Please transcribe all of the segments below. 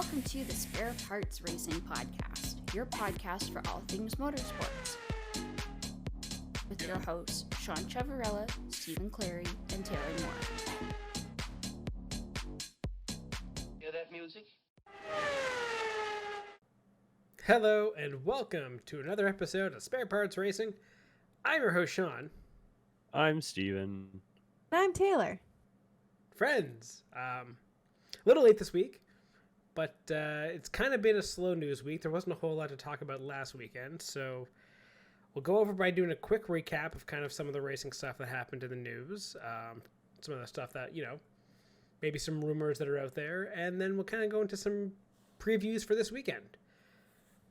Welcome to the Spare Parts Racing Podcast, your podcast for all things motorsports. With your hosts, Sean Chavarella, Stephen Clary, and Taylor Moore. Hear that music? Hello and welcome to another episode of Spare Parts Racing. I'm your host, Sean. I'm Steven. I'm Taylor. Friends, a little late this week, but it's kind of been a slow news week. There wasn't a whole lot to talk about last weekend, so we'll go over by doing a quick recap of kind of some of the racing stuff that happened in the news, some of the stuff that, maybe some rumors that are out there, and then we'll kind of go into some previews for this weekend.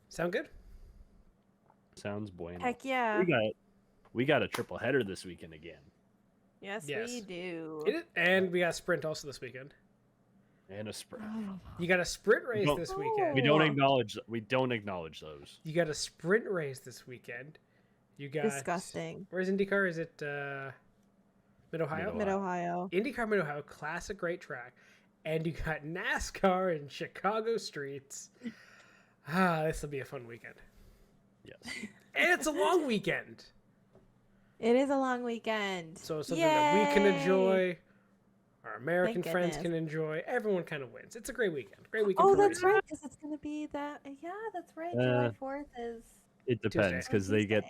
Sound good? Sounds bueno. Heck yeah. We got a triple header this weekend again. Yes, Yes. we do. And we got a sprint also this weekend. And a sprint. You got a sprint race No. this weekend. We don't acknowledge those. You got a sprint race this weekend. You got Disgusting. Where's IndyCar? Is it Mid-Ohio? Mid-Ohio. IndyCar Mid-Ohio, classic, great track. And you got NASCAR in Chicago streets. This will be a fun weekend. Yes. And it's a long weekend. It is a long weekend. So it's something that we can Yay! enjoy. Our American Thank friends goodness. can enjoy. Everyone kind of wins. It's a great weekend. Great weekend Oh, for that's racing. right, because it's going to be that. Yeah, that's right. July 4th is... It depends because they get,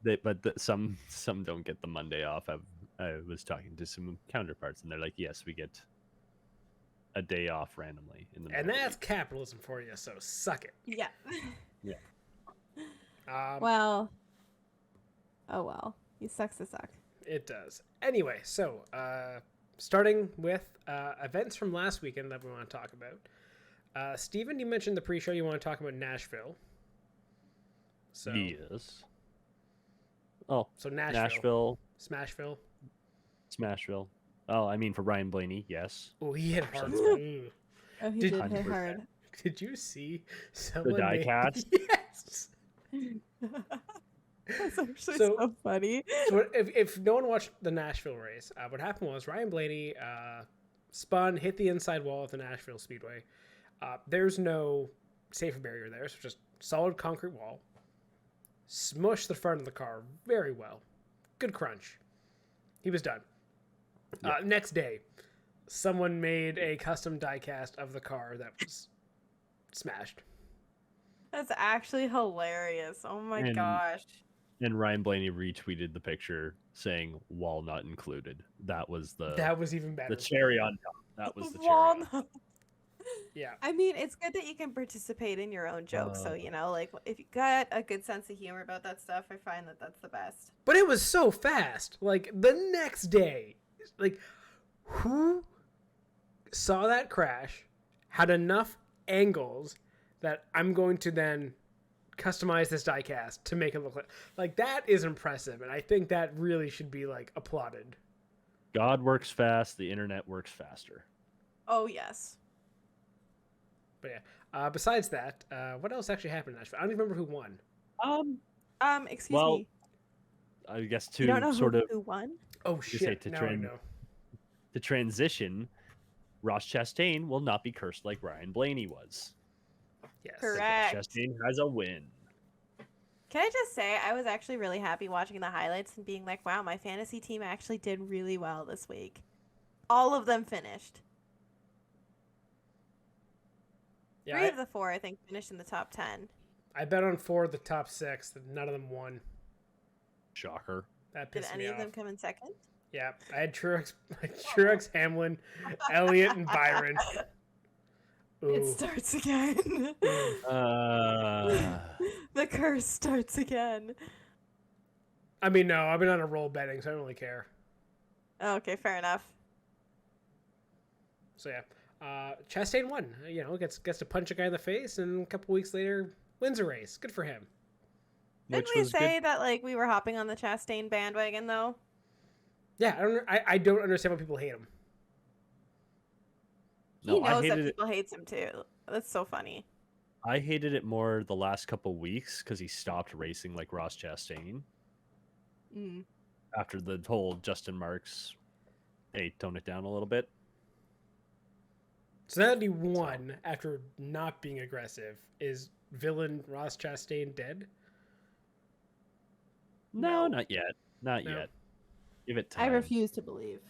Tuesday. some don't get the Monday off. I was talking to some counterparts and they're like, yes, we get a day off randomly in the And middle of the that's week. capitalism for you, so suck it. Yeah. Yeah. Well. Oh, well. He sucks to suck. It does. Anyway, so starting with events from last weekend that we want to talk about. Steven, you mentioned the pre-show you want to talk about Nashville. So, Yes. Oh, so Nashville, Smashville. Oh, I mean for Ryan Blaney, yes. Oh, he hit hard. Percent. Ooh. Oh, he Did- did hit 100%. hard. Did you see someone die made- cast? Yes. That's actually So- so funny. So if no one watched the Nashville race, what happened was Ryan Blaney spun, hit the inside wall of the Nashville Speedway. There's no safety barrier there, so just solid concrete wall. Smushed the front of the car very well. Good crunch. He was done. Next day, someone made a custom diecast of the car that was smashed. That's actually hilarious. Oh my And- gosh. And Ryan Blaney retweeted the picture saying walnut included. That was That was even better. the cherry on top. That was the cherry. on top. Walnut. Yeah. I mean, it's good that you can participate in your own jokes. So, like, if you got a good sense of humor about that stuff, I find that that's the best. But it was so fast. Like, the next day, like, who saw that crash, had enough angles that I'm going to then customize this diecast to make it look like that is impressive. And I think that really should be, like, applauded. God works fast. The internet works faster. Oh, yes. But yeah, besides that, what else actually happened in Nashville? I don't even remember who won. Excuse Well, me. I guess You don't know to sort of who won? Oh, say shit. to Now I trend. know. to transition, Ross Chastain will not be cursed like Ryan Blaney was. Yes. Correct. Ross Chastain has a win. Can I just say, I was actually really happy watching the highlights and being like, wow, my fantasy team actually did really well this week. All of them finished. Yeah, 3 of the 4, I think, finished in the top 10. I bet on 4 of the top 6 that none of them won. Shocker. That Did pissed any me of off. them come in second? Yeah, I had Truex, Hamlin, Elliott, and Byron. Ooh. It starts again. The curse starts again. I mean, no, I've been on a roll betting, so I don't really care. Okay, fair enough. So yeah, Chastain won. Gets to punch a guy in the face, and a couple weeks later wins a race. Good for him. Didn't Which we was say good. that like we were hopping on the Chastain bandwagon though? Yeah, I don't understand why people hate him. No, He I knows that hated it. people hates him too. That's so funny. I hated it more the last couple weeks because he stopped racing like Ross Chastain Mm. after the whole Justin Marks, hey, tone it down a little bit So now that he won after not being aggressive, is villain Ross Chastain dead? No, not yet. Not No. yet. Give it I time. refuse to believe.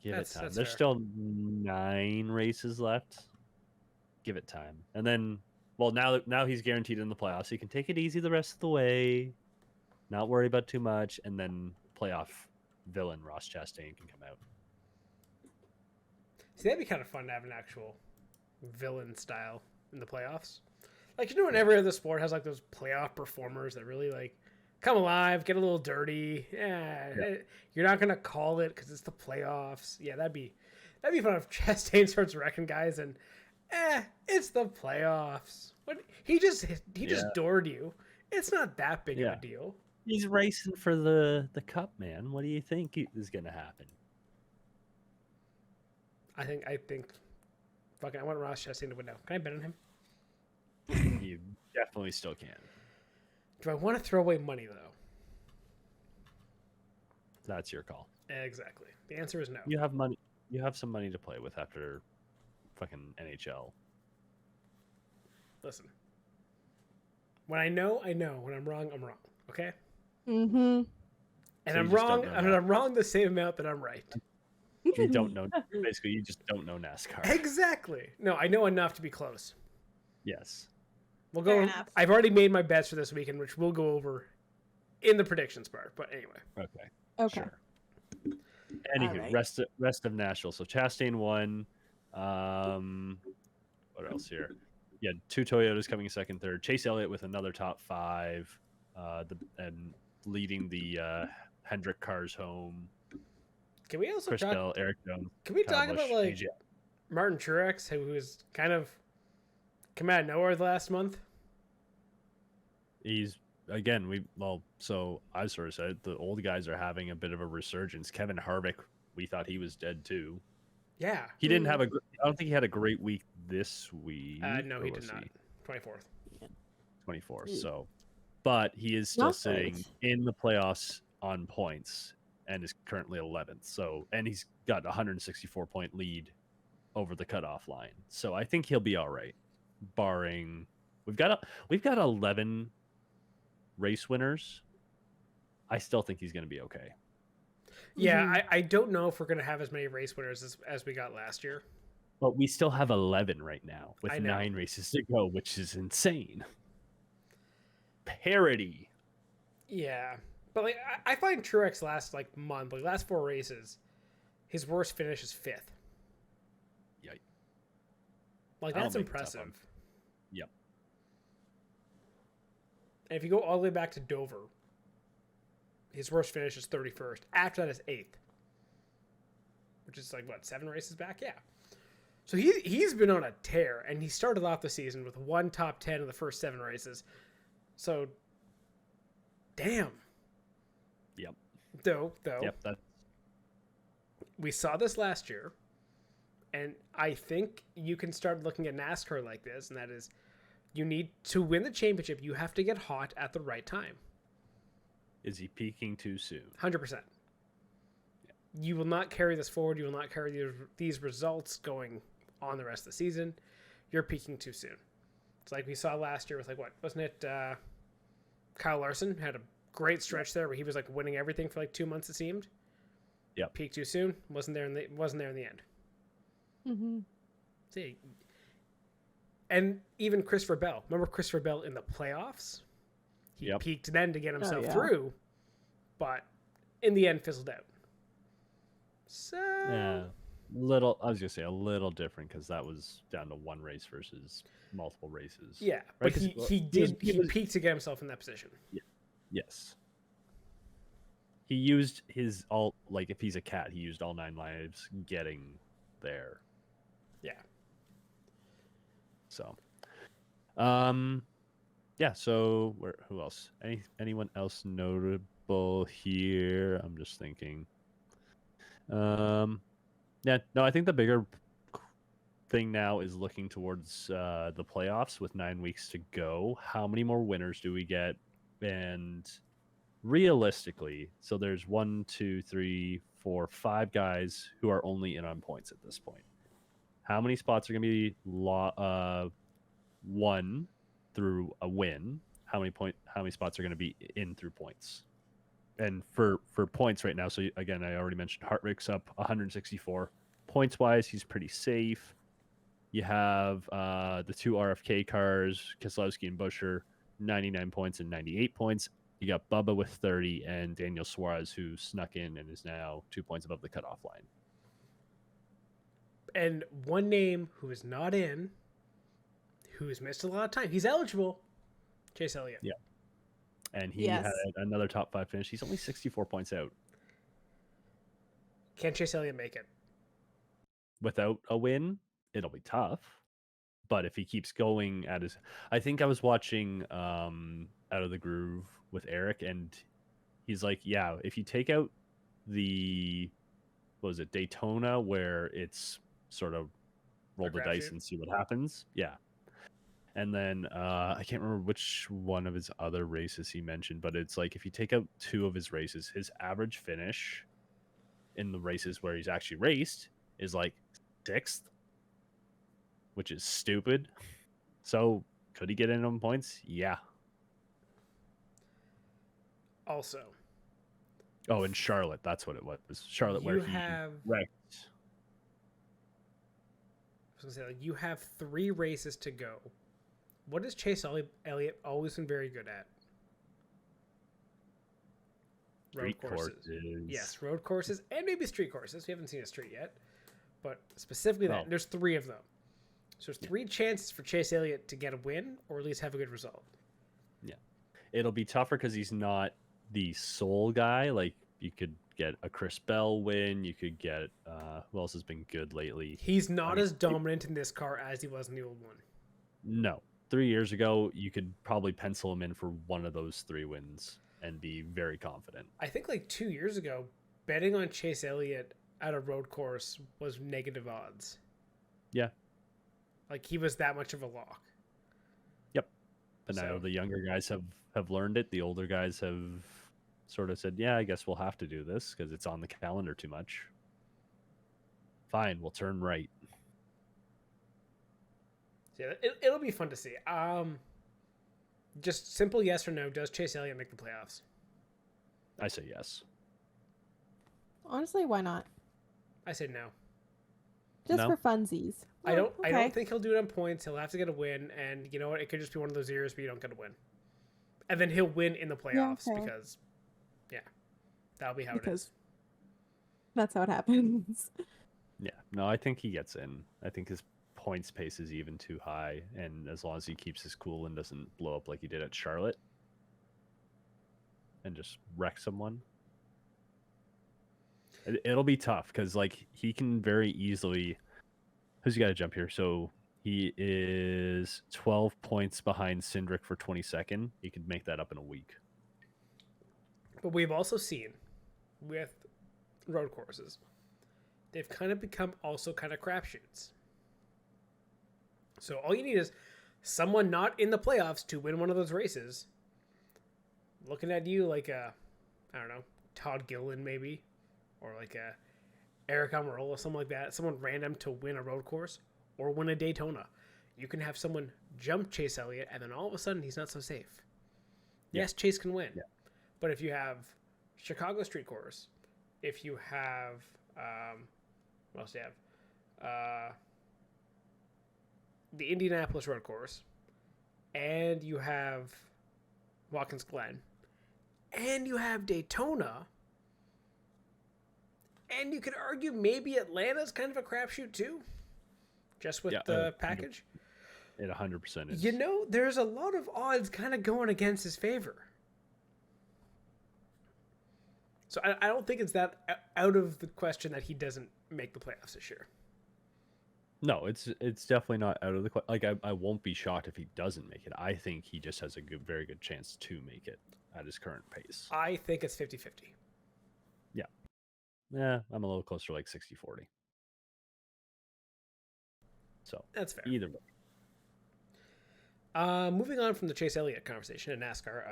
Give it That's time. fair. There's still 9 races left. Give it time. And then, well, now he's guaranteed in the playoffs. He can take it easy the rest of the way, not worry about too much, and then playoff villain Ross Chastain can come out. See, that'd be kind of fun to have an actual villain style in the playoffs. Like, you know, when every other sport has like those playoff performers that really like come alive, get a little dirty. You're not gonna call it because it's the playoffs. Yeah, that'd be fun if Chastain starts wrecking guys and it's the playoffs. What he just doored you. It's not that big of a deal. He's racing for the cup, man. What do you think is gonna happen? I think fucking I want Ross Chastain to win now. Can I bet on him? You definitely still can. Do I want to throw away money though? That's your call. Exactly. The answer is no. You have money. You have some money to play with after fucking NHL. Listen. When I know. When I'm wrong, I'm wrong. Okay? Mm-hmm. And So I'm you just don't wrong. know And that. I'm wrong the same amount that I'm right. You don't know. Basically, you just don't know NASCAR. Exactly. No, I know enough to be close. Yes. We'll Fair go. enough. I've already made my bets for this weekend, which we'll go over in the predictions part. But anyway. Okay. Okay. Sure. Anywho, Alright. rest of Nashville. So Chastain won. What else here? Yeah, 2 Toyotas coming second, third. Chase Elliott with another top 5, and leading the Hendrick cars home. Can we also Chris talk? Bell, Eric Jones. Can we Kyle talk about Busch, like AJ. Martin Truex, who was kind of come out of nowhere the last month? He's again. So I sort of said the old guys are having a bit of a resurgence. Kevin Harvick, we thought he was dead too. Yeah. He didn't have I don't think he had a great week this week. No, or he was did not. 24th. 24th. So, but he is still Not sitting great. in the playoffs on points and is currently 11th. So, and he's got a 164 point lead over the cutoff line. So I think he'll be all right, barring we've got 11 race winners. I still think he's going to be okay. Yeah, I don't know if we're going to have as many race winners as we got last year. But we still have 11 right now with I know. 9 races to go, which is insane. Parity. Yeah. But like I find Truex last month, last 4 races, his worst finish is 5th. Yikes. Like That'll that's make it tough on impressive. him. Yep. And if you go all the way back to Dover, his worst finish is 31st. After that is 8th. Which is 7 races back? Yeah. So he's been on a tear, and he started off the season with 1 top 10 in the first 7 races. So, damn. Yep. Though, Yep. That's we saw this last year, and I think you can start looking at NASCAR like this, and that is, you need to win the championship, you have to get hot at the right time. Is he peaking too soon? 100%. You will not carry this forward. You will not carry these results going on the rest of the season. You're peaking too soon. It's like we saw last year with wasn't it Kyle Larson had a great stretch there where he was winning everything for 2 months it seemed. Yep. Peaked too soon. Wasn't there in the end. Mm-hmm. See, and even Christopher Bell. Remember Christopher Bell in the playoffs? He Yep. peaked then to get himself yeah. through, but in the end fizzled out. So Yeah. I was gonna say a little different because that was down to 1 race versus multiple races. yeah, Right, but 'cause he was- peaked to get himself in that position. Yes. He used his if he's a cat, he used all 9 lives getting there. Yeah. So, yeah. So who else? Anyone else notable here? I'm just thinking. Yeah. No, I think the bigger thing now is looking towards the playoffs with 9 weeks to go. How many more winners do we get? And realistically, so there's 1, 2, 3, 4, 5 guys who are only in on points at this point. how many spots are going to be won through a win? How many spots are going to be in through points? And for points right now, so again, I already mentioned Hartwick's up 164 points wise. He's pretty safe. You have the two RFK cars, Keselowski and Buescher, 99 points and 98 points. You got Bubba with 30 and Daniel Suarez, who snuck in and is now 2 points above the cutoff line. And one name who is not in, who has missed a lot of time. He's eligible. Chase Elliott. Yeah. And he had another top 5 finish. He's only 64 points out. Can Chase Elliott make it? Without a win, it'll be tough. But if he keeps going at his... I think I was watching Out of the Groove with Eric, and he's like, yeah, if you take out the... What was it? Daytona, where it's sort of roll the dice and see what happens. Yeah. And then I can't remember which one of his other races he mentioned, but it's like if you take out 2 of his races, his average finish in the races where he's actually raced is like 6th, which is stupid. So could he get in on points? Yeah. Also. Oh, and Charlotte, that's what it was. Charlotte, where he wrecked. I was gonna say, like, you have 3 races to go. What has Chase Elliott always been very good at? Road courses. Yes, road courses and maybe street courses. We haven't seen a street yet, but specifically that. There's 3 of them. So there's 3 chances for Chase Elliott to get a win or at least have a good result. Yeah. It'll be tougher because he's not the sole guy. Like, you could get a Chris Bell win. You could get, who else has been good lately? He's not as dominant in this car as he was in the old one. No. 3 years ago, you could probably pencil him in for one of those 3 wins and be very confident. I think like 2 years ago, betting on Chase Elliott at a road course was negative odds. Yeah. Like, he was that much of a lock. Yep. But now the younger guys have learned it. The older guys have sort of said, yeah, I guess we'll have to do this because it's on the calendar too much. Fine, we'll turn right. Yeah, it'll be fun to see. Just simple yes or no. Does Chase Elliott make the playoffs? I say yes. Honestly, why not? I say no. Just for funsies. I don't think he'll do it on points. He'll have to get a win, and you know what? It could just be one of those years where you don't get a win, and then he'll win in the playoffs because, that'll be how it is. That's how it happens. Yeah. No, I think he gets in. I think his points pace is even too high, and as long as he keeps his cool and doesn't blow up like he did at Charlotte and just wreck someone, it'll be tough because like he can very easily... Who's he got to jump here? So he is 12 points behind Cindric for 22nd. He could make that up in a week. But we've also seen with road courses, they've kind of become also kind of crapshoots. So all you need is someone not in the playoffs to win one of those races. Looking at you like I don't know, Todd Gilliland maybe, or like a Eric Almirola, something like that. Someone random to win a road course or win a Daytona. You can have someone jump Chase Elliott, and then all of a sudden he's not so safe. Yeah. Yes, Chase can win. Yeah. But if you have Chicago street course, if you have what else do you have? The Indianapolis road course, and you have Watkins Glen, and you have Daytona, and you could argue maybe Atlanta's kind of a crapshoot too, just with the package. It 100% is. You know, there's a lot of odds kind of going against his favor. So I don't think it's that out of the question that he doesn't make the playoffs this year. No, it's definitely not out of the question. Like, I won't be shocked if he doesn't make it. I think he just has a very good chance to make it at his current pace. I think it's 50-50. Yeah. Yeah, I'm a little closer to like 60-40. So that's fair. Either way. Moving on from the Chase Elliott conversation in NASCAR,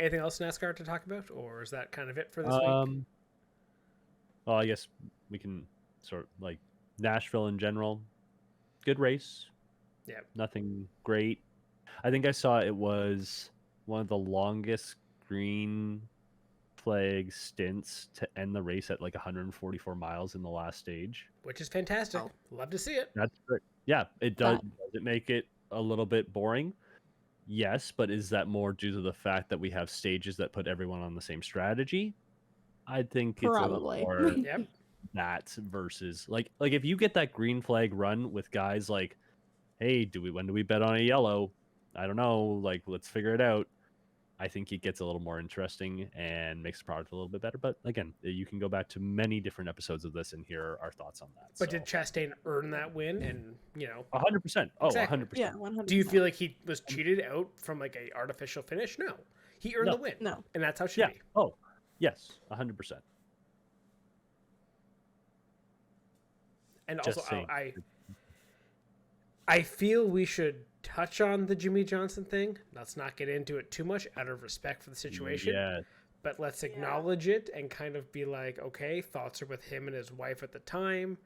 anything else NASCAR to talk about, or is that kind of it for this week? Well, I guess we can sort of like Nashville in general. good race. Yeah. Nothing great. I think I saw it was one of the longest green flag stints to end the race at like 144 miles in the last stage. Which is fantastic. Oh. Love to see it. That's great. Yeah, it does. Does it make it a little bit boring? Yes, but is that more due to the fact that we have stages that put everyone on the same strategy? I think it's a little Probably. more Yep. that versus like if you get that green flag run with guys like, hey, when do we bet on a yellow? I don't know. Like, let's figure it out. I think it gets a little more interesting and makes the product a little bit better. But again, you can go back to many different episodes of this and hear our thoughts on that. But did Chastain earn that win? And 100%. Oh, Exactly. 100%. Yeah, 100%. do you feel like he was cheated out from like a artificial finish? No, he earned No. the win. No. And that's how it should Yeah. be. Oh, yes, 100%. And Just also, saying. I feel we should touch on the Jimmy Johnson thing. Let's not get into it too much out of respect for the situation. Yeah. But let's acknowledge it and kind of be like, okay, thoughts are with him and his wife at the time.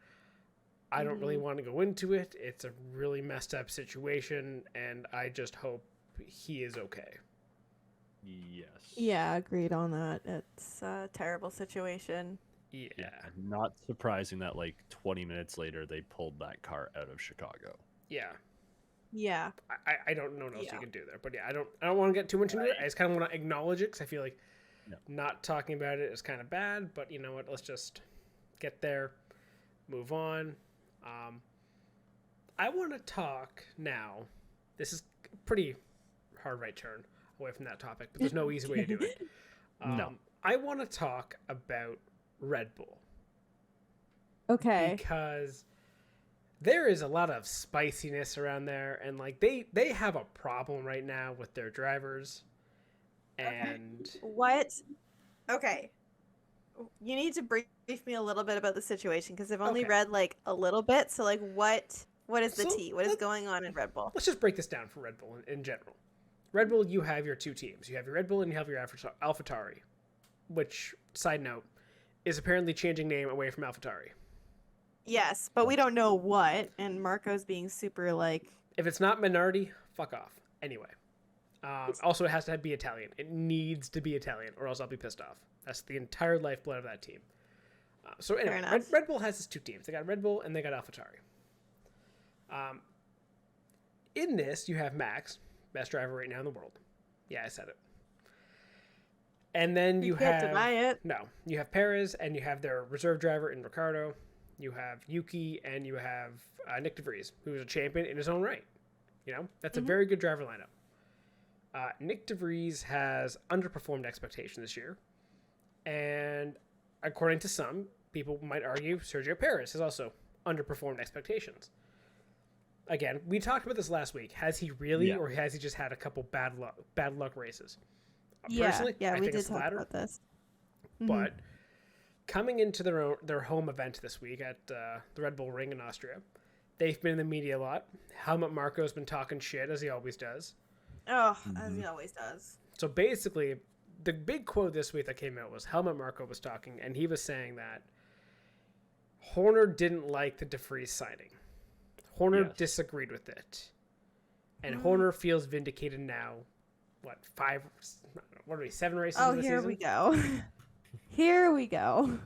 I don't really want to go into it. It's a really messed up situation, and I just hope he is okay. Yes. Yeah, agreed on that. It's a terrible situation. Yeah. Not surprising that like 20 minutes later they pulled that car out of Chicago. Yeah. Yeah. I don't know what else Yeah. you can do there. But yeah, I don't want to get too much into it. I just kind of want to acknowledge it because I feel like not talking about it is kind of bad. But you know what? Let's just get there, move on. I want to talk now. This is a pretty hard right turn away from that topic, but there's no easy way to do it. No. I want to talk about Red Bull Okay. because there is a lot of spiciness around there, and like they have a problem right now with their drivers. And What? Okay. You need to brief me a little bit about the situation because I've only Okay. read like a little bit. So like what is the So, tea? What is going on in Red Bull? let's just break this down for Red Bull in general. Red Bull, you have your two teams. You have your Red Bull and you have your AlphaTauri, which, side note, is apparently changing name away from AlphaTauri. Yes, but we don't know what. And Marco's being super like, If it's not Minardi, fuck off. Anyway. Also, it has to be Italian. It needs to be Italian, or else I'll be pissed off. That's the entire lifeblood of that team. So anyway, Fair enough. Red Bull has its two teams. They got Red Bull and they got AlphaTauri. In this, you have Max, best driver right now in the world. Yeah, I said it. And then you can't have deny it. No, you have Perez, and you have their reserve driver in Ricardo. You have Yuki, and you have Nick DeVries, who is a champion in his own right. You know, that's a very good driver lineup. Nick DeVries has underperformed expectation this year, and according to some, people might argue Sergio Perez has also underperformed expectations. Again, we talked about this last week. Has he really, or has he just had a couple bad luck races? Personally, I we think did it's the talk latter. about this. But coming into their home event this week at the Red Bull Ring in Austria, they've been in the media a lot. Helmut Marko's been talking shit, as he always does. Oh, as he always does. So basically, the big quote this week that came out was Helmut Marko was talking, and he was saying that Horner didn't like the DeVries signing. Horner disagreed with it. And Horner feels vindicated now. What, 7 races Oh, in the here season? we go. Here we go.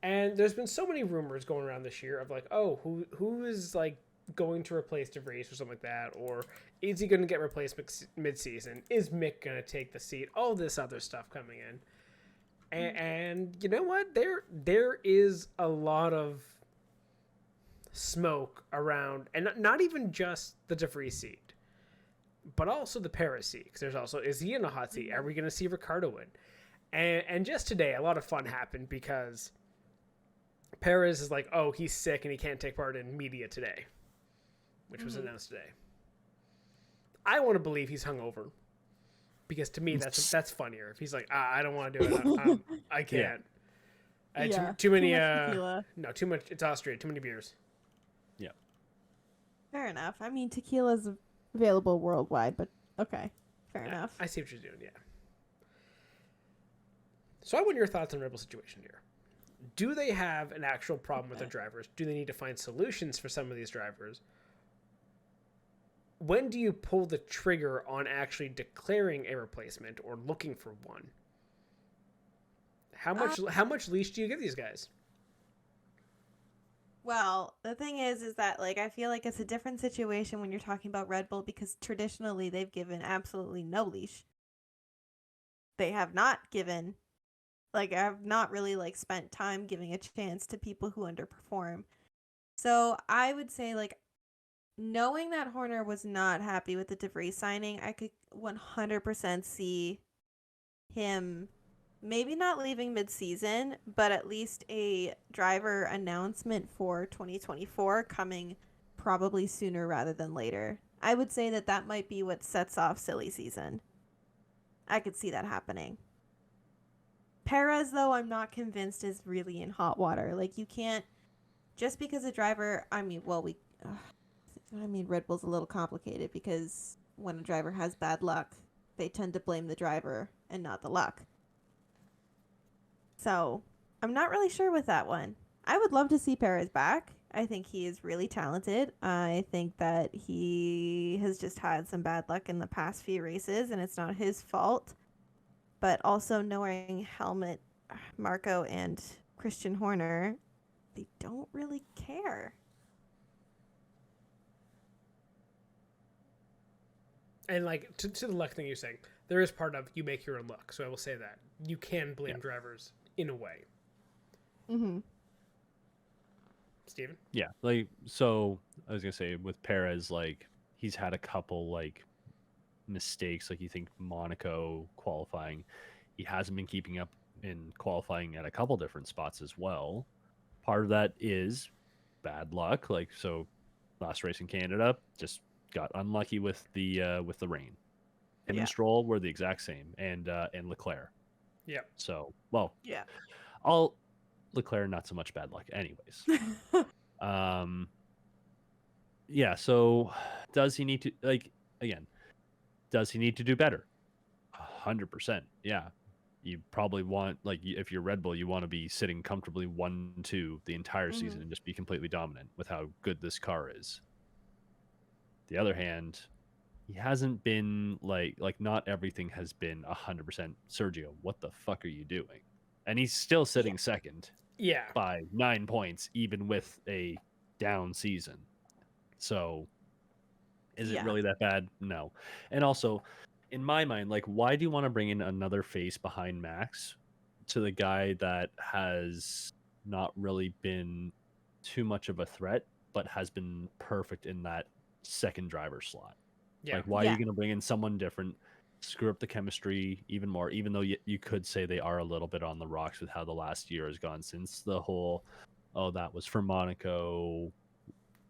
And there's been so many rumors going around this year of like, oh, who is like going to replace DeVries or something like that, or is he going to get replaced mid-season? Is Mick going to take the seat? All this other stuff coming in, and you know what? There is a lot of smoke around, and not even just the DeVries seat, but also the Perez seat. Because there's also, is he in a hot seat? Are we going to see Ricardo win? And just today, a lot of fun happened because Perez is like, oh, he's sick and he can't take part in media today, which was announced today. I want to believe he's hungover because to me that's funnier. If he's like, I don't want to do it, I can't. Too many. Tequila. No, too much. It's Austria. Too many beers. Yeah. Fair enough. I mean, tequila's available worldwide, but okay, fair enough. I see what you're doing. Yeah. So I want your thoughts on Red Bull situation here. Do they have an actual problem with their drivers? Do they need to find solutions for some of these drivers? when do you pull the trigger on actually declaring a replacement or looking for one? How much leash do you give these guys? Well, the thing is that like I feel like it's a different situation when you're talking about Red Bull because traditionally they've given absolutely no leash. They have not given, like, I have not really like spent time giving a chance to people who underperform. So I would say, like, knowing that Horner was not happy with the DeVries signing, I could 100% see him maybe not leaving mid-season, but at least a driver announcement for 2024 coming probably sooner rather than later. I would say that that might be what sets off silly season. I could see that happening. Perez, though, I'm not convinced is really in hot water. Like, you can't, just because a driver, Red Bull's a little complicated because when a driver has bad luck, they tend to blame the driver and not the luck. So, I'm not really sure with that one. I would love to see Perez back. I think he is really talented. I think that he has just had some bad luck in the past few races, and it's not his fault. But also knowing Helmut Marko and Christian Horner, they don't really care. And like to the luck thing you're saying, there is part of you make your own luck. So I will say that you can blame drivers in a way. Mm-hmm. Steven? Yeah, like, so I was gonna say with Perez, like, he's had a couple like mistakes. Like, you think Monaco qualifying, he hasn't been keeping up in qualifying at a couple different spots as well. Part of that is bad luck. Like, so last race in Canada, just got unlucky with the rain. Him and Stroll were the exact same, and Leclerc. Yeah. So, well, Yeah. all Leclerc, not so much bad luck anyways. Yeah, so does he need to, like, again, does he need to do better? 100%. Yeah. You probably want, like, if you're Red Bull, you want to be sitting comfortably 1-2 the entire season and just be completely dominant with how good this car is. The other hand, he hasn't been like not everything has been 100%. Sergio, what the fuck are you doing? And he's still sitting second. Yeah. By 9 points, even with a down season. So, is it really that bad? No. And also, in my mind, like, why do you want to bring in another face behind Max to the guy that has not really been too much of a threat, but has been perfect in that second driver slot? Yeah. Like, why are you going to bring in someone different, screw up the chemistry even more, even though you could say they are a little bit on the rocks with how the last year has gone since the whole, oh, that was for Monaco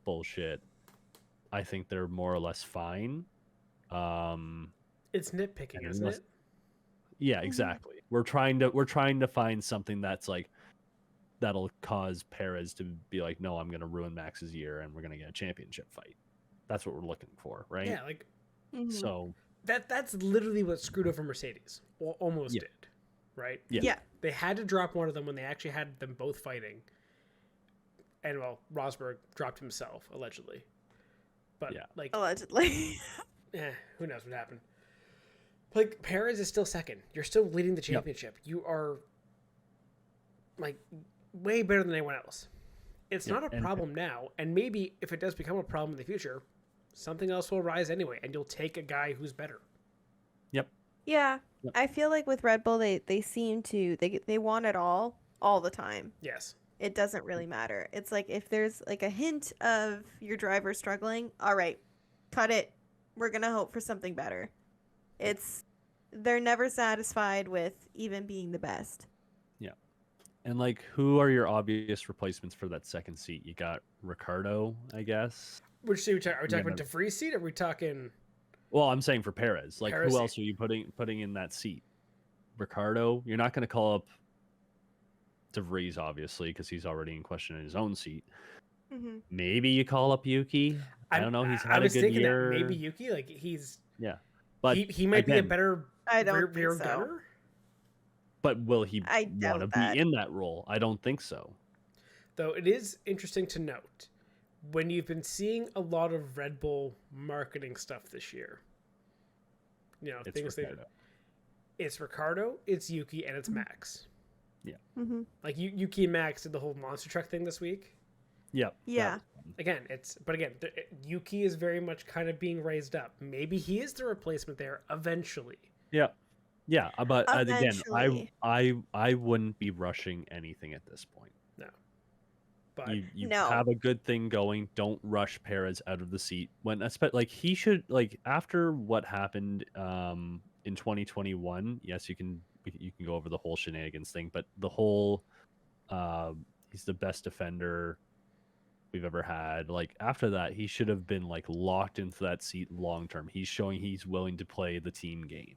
bullshit. I think they're more or less fine. It's nitpicking, isn't it? Yeah, exactly. We're trying to find something that's like, that'll cause Perez to be like, no, I'm going to ruin Max's year and we're going to get a championship fight. That's what we're looking for, right? Yeah, like so that's literally what screwed over Mercedes. Well, almost did, right? Yeah. They had to drop one of them when they actually had them both fighting. And well, Rosberg dropped himself allegedly. But like allegedly. Who knows what happened? Like, Perez is still second. You're still leading the championship. You are like way better than anyone else. It's not a problem now, and maybe if it does become a problem in the future, something else will rise anyway, and you'll take a guy who's better. Yep. Yeah. I feel like with Red Bull, they seem to, they want it all the time. Yes. It doesn't really matter. It's like if there's like a hint of your driver struggling, all right, cut it. We're going to hope for something better. They're never satisfied with even being the best. Yeah. And like, who are your obvious replacements for that second seat? You got Ricardo, I guess. Which seat are we talking about? DeVries seat? Or are we talking? Well, I'm saying for Perez. Like, Perez who else are you putting in that seat? Ricardo. You're not going to call up DeVries, obviously, because he's already in question in his own seat. Mm-hmm. Maybe you call up Yuki. I don't know. He's had a good year. That maybe Yuki, like but he might be a better rear so. gunner. But will he want to be in that role? I don't think so. Though it is interesting to note, when you've been seeing a lot of Red Bull marketing stuff this year, It's Ricciardo. It's Ricardo, it's Yuki, and it's Max. Yeah. Mm-hmm. Like Yuki and Max did the whole monster truck thing this week. Yep. Yeah. Again, Yuki is very much kind of being raised up. Maybe he is the replacement there eventually. Yeah. Yeah, but again, Eventually. I wouldn't be rushing anything at this point. No. But You No. have a good thing going. Don't rush Perez out of the seat when he should, like, after what happened in 2021. Yes, you can go over the whole shenanigans thing, but the whole he's the best defender we've ever had. Like, after that, he should have been like locked into that seat long term. He's showing he's willing to play the team game.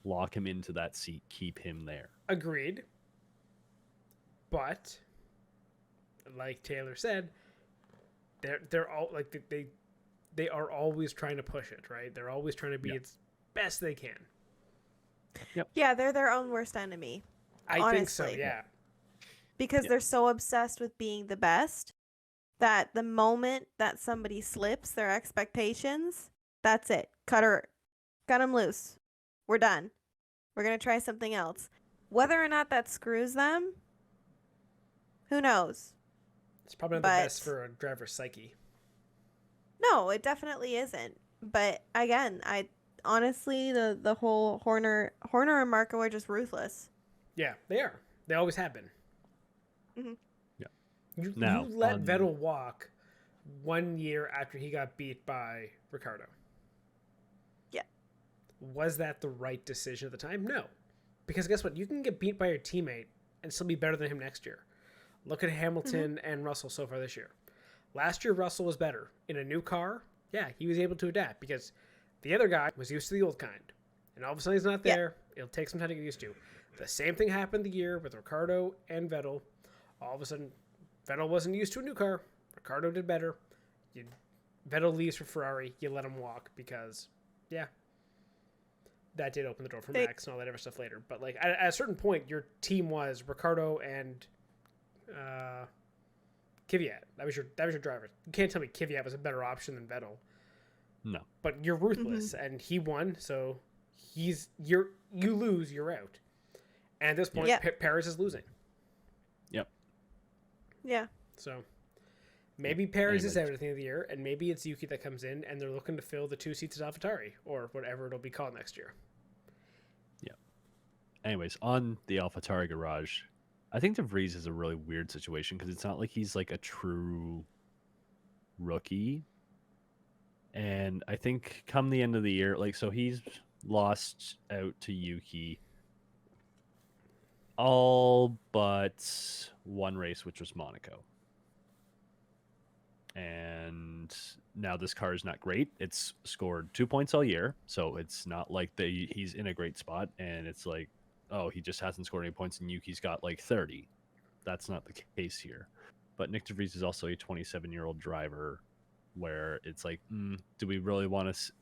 Lock him into that seat, keep him there. agreed. But like Taylor said, they're all like they are always trying to push it, right? They're always trying to be its best they can. Yeah, they're their own worst enemy. I think so, Honestly. yeah. Because they're so obsessed with being the best that the moment that somebody slips their expectations, that's it. Cut them loose. We're done. We're going to try something else. Whether or not that screws them, who knows? It's probably not But- the best for a driver's psyche. No, it definitely isn't. But again, I honestly, the whole Horner and Marco are just ruthless. Yeah, they are. They always have been. Mhm. Yeah. You Now, let Vettel walk 1 year after he got beat by Ricardo. Yeah. Was that the right decision at the time? No. Because guess what? You can get beat by your teammate and still be better than him next year. Look at Hamilton and Russell so far this year. Last year, Russell was better. In a new car, yeah, he was able to adapt because the other guy was used to the old kind. And all of a sudden he's not there. It'll take some time to get used to. The same thing happened the year with Ricardo and Vettel. All of a sudden, Vettel wasn't used to a new car. Ricardo did better. Vettel leaves for Ferrari. You let him walk because, yeah, that did open the door for Max and all that other stuff later. But like at a certain point, your team was Ricardo and Kvyat. That was your driver. You can't tell me Kvyat was a better option than Vettel. No. But you're ruthless, and he won, so you lose, you're out. And at this point, Perez is losing. Yep. Yeah. So maybe Perez is out at the end of the year, and maybe it's Yuki that comes in, and they're looking to fill the 2 seats at AlphaTauri, or whatever it'll be called next year. Yeah. Anyways, on the AlphaTauri garage, I think De Vries is a really weird situation because it's not like he's like a true rookie. And I think come the end of the year, like, so he's lost out to Yuki all but one race, which was Monaco. And now this car is not great. It's scored 2 points all year, so it's not like he's in a great spot. And it's like, oh, he just hasn't scored any points, and Yuki's got like 30. That's not the case here. But Nick De Vries is also a 27-year-old driver, where it's like, do we really want to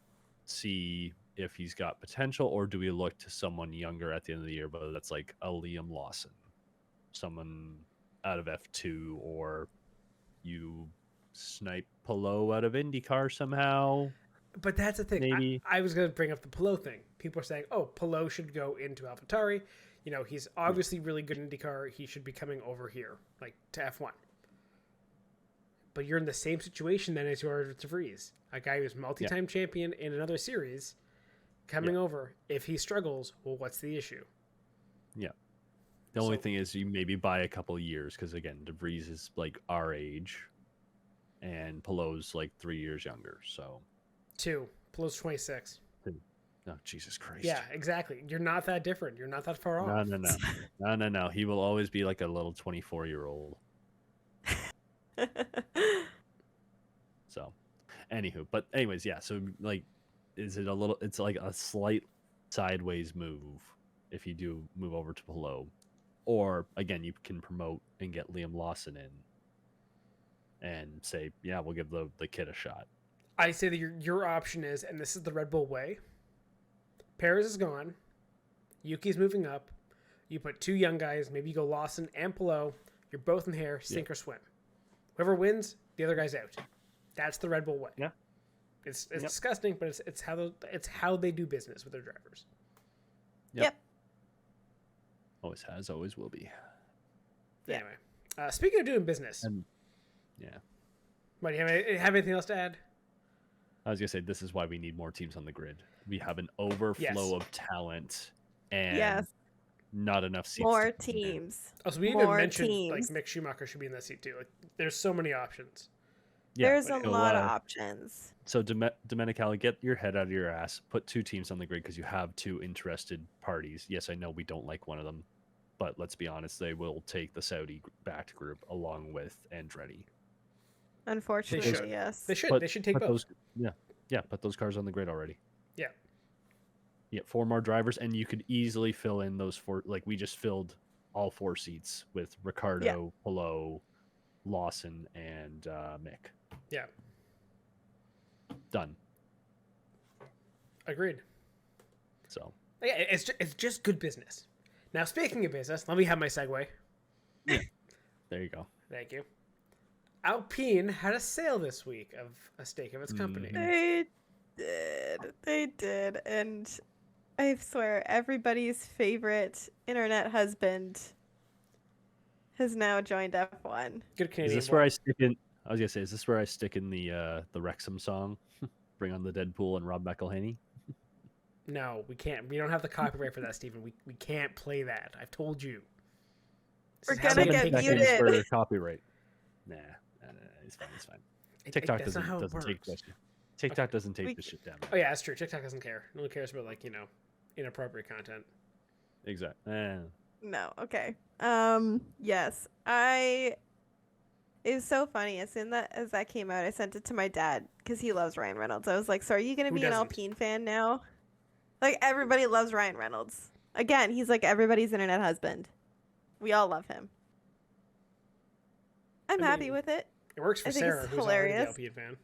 see if he's got potential, or do we look to someone younger at the end of the year, whether that's like a Liam Lawson, someone out of F2, or you snipe Palou out of IndyCar somehow? But that's the thing. Maybe. I was going to bring up the Palou thing. People are saying, oh, Palou should go into AlphaTauri. You know, he's obviously really good in IndyCar. He should be coming over here, like to F1. But you're in the same situation then as you are with De Vries. A guy who's multi-time champion in another series coming over. If he struggles, well, what's the issue? Yeah. The only thing is you maybe buy a couple of years because, again, De Vries is like our age and Palou's like 3 years younger. So 2. Palou's 26. Oh, Jesus Christ. Yeah, exactly. You're not that different. You're not that far off. No. He will always be like a little 24-year-old. So, anywho, but anyways, yeah. So, like, is it a little? It's like a slight sideways move if you do move over to Palou, or again, you can promote and get Liam Lawson in, and say, yeah, we'll give the kid a shot. I say that your option is, and this is the Red Bull way. Perez is gone. Yuki's moving up. You put 2 young guys. Maybe you go Lawson and Palou. You're both in here. Sink or swim. Whoever wins, the other guy's out. That's the Red Bull way. Yeah. It's disgusting, but it's how they do business with their drivers. Yep. Always has, always will be. Yeah. Anyway, speaking of doing business, Yeah. what, do you have anything else to add? I was gonna say this is why we need more teams on the grid. We have an overflow of talent and not enough seats. More teams. Oh, so we even mentioned like Mick Schumacher should be in that seat too. Like, there's so many options. Yeah, There's a lot of options. So Domenicali, get your head out of your ass. Put 2 teams on the grid because you have 2 interested parties. Yes, I know we don't like one of them, but let's be honest, they will take the Saudi-backed group along with Andretti. Unfortunately, yes. They should. They should take both. Put those cars on the grid already. Yeah. Yeah, 4 more drivers, and you could easily fill in those 4. Like we just filled all 4 seats with Ricardo, Palou, Lawson, and Mick. Yeah. Done. Agreed. So. Yeah, it's just good business. Now, speaking of business, let me have my segue. Yeah. There you go. Thank you. Alpine had a sale this week of a stake of its company. They did, and I swear everybody's favorite internet husband has now joined F1. Good Canadian. Is this where I stick in? I was gonna say, is this where I stick in the Wrexham song, "Bring on the Deadpool" and Rob McElhenney? No, we can't. We don't have the copyright for that, Stephen. We can't play that. I've told you. We're gonna get muted. For copyright. Nah, it's fine. It's fine. TikTok That's doesn't not how it take works. this. TikTok doesn't take this shit down. Oh yeah, that's true. TikTok doesn't care. It only cares about inappropriate content. Exactly. No, okay. Yes, it was so funny. As that came out, I sent it to my dad because he loves Ryan Reynolds. I was like, "So are you gonna be an Alpine fan now?" Like everybody loves Ryan Reynolds. Again, he's like everybody's internet husband. We all love him. I'm happy with it. It works for I think Sarah, it's who's hilarious. already an Alpine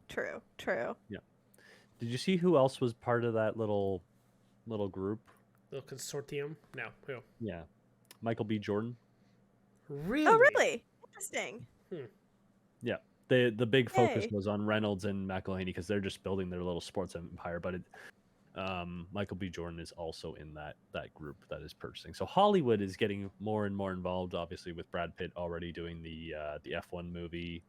fan. True. Yeah. Did you see who else was part of that little group? Little consortium? No, who? Yeah, Michael B. Jordan. Really? Oh, really? Interesting. Yeah. The big focus was on Reynolds and McElhenney because they're just building their little sports empire. But Michael B. Jordan is also in that group that is purchasing. So Hollywood is getting more and more involved, obviously, with Brad Pitt already doing the F1 movie.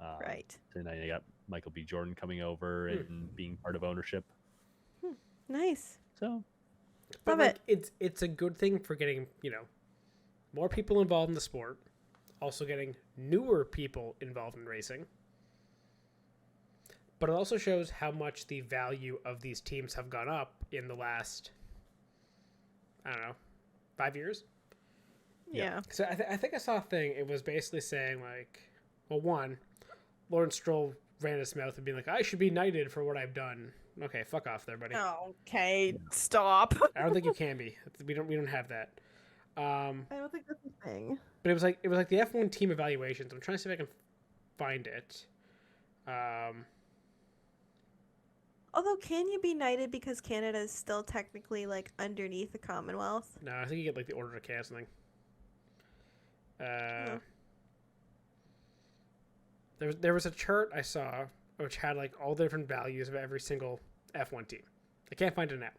Right. And then you got Michael B. Jordan coming over and being part of ownership. Nice. So, love it. It's a good thing for getting more people involved in the sport, also getting newer people involved in racing. But it also shows how much the value of these teams have gone up in the last, 5 years. Yeah. So I think I saw a thing. It was basically saying Lawrence Stroll ran his mouth and being like, "I should be knighted for what I've done." Okay, fuck off there, buddy. Okay, stop. I don't think you can be. We don't have that. I don't think that's a thing. But it was like the F1 team evaluations. I'm trying to see if I can find it. Although, can you be knighted because Canada is still technically like underneath the Commonwealth? No, I think you get like the Order of Cancelling. There was a chart I saw which had like all the different values of every single F1 team. I can't find it now.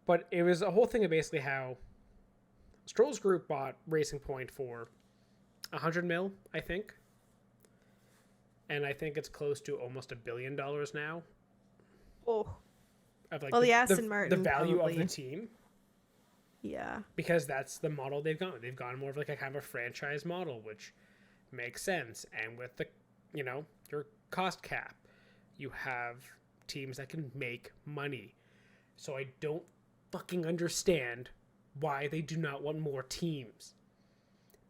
But it was a whole thing of basically how Stroll's group bought Racing Point for $100 million, I think. And I think it's close to almost $1 billion now. Oh. Of like the Aston Martin. The value probably. of the team. Yeah. Because that's the model they've gone. They've gone more of like a kind of a franchise model, which makes sense. And with the, your cost cap, you have teams that can make money. So I don't fucking understand why they do not want more teams.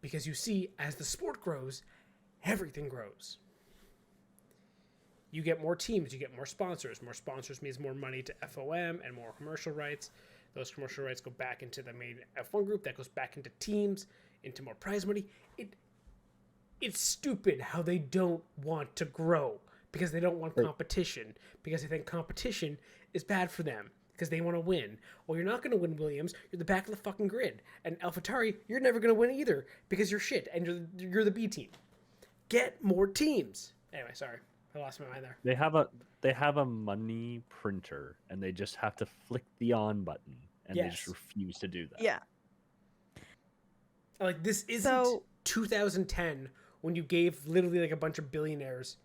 Because you see, as the sport grows, everything grows. You get more teams, you get more sponsors. More sponsors means more money to FOM and more commercial rights. Those commercial rights go back into the main F1 group. That goes back into teams, into more prize money. It's stupid how they don't want to grow because they don't want competition, because they think competition is bad for them. because they want to win. Well, you're not going to win, Williams. You're the back of the fucking grid. And AlphaTauri, you're never going to win either because you're shit and you're the B team. Get more teams. Anyway, sorry. I lost my mind there. They have a money printer and they just have to flick the on button and they just refuse to do that. Yeah. Like, this isn't 2010 when you gave literally like a bunch of billionaires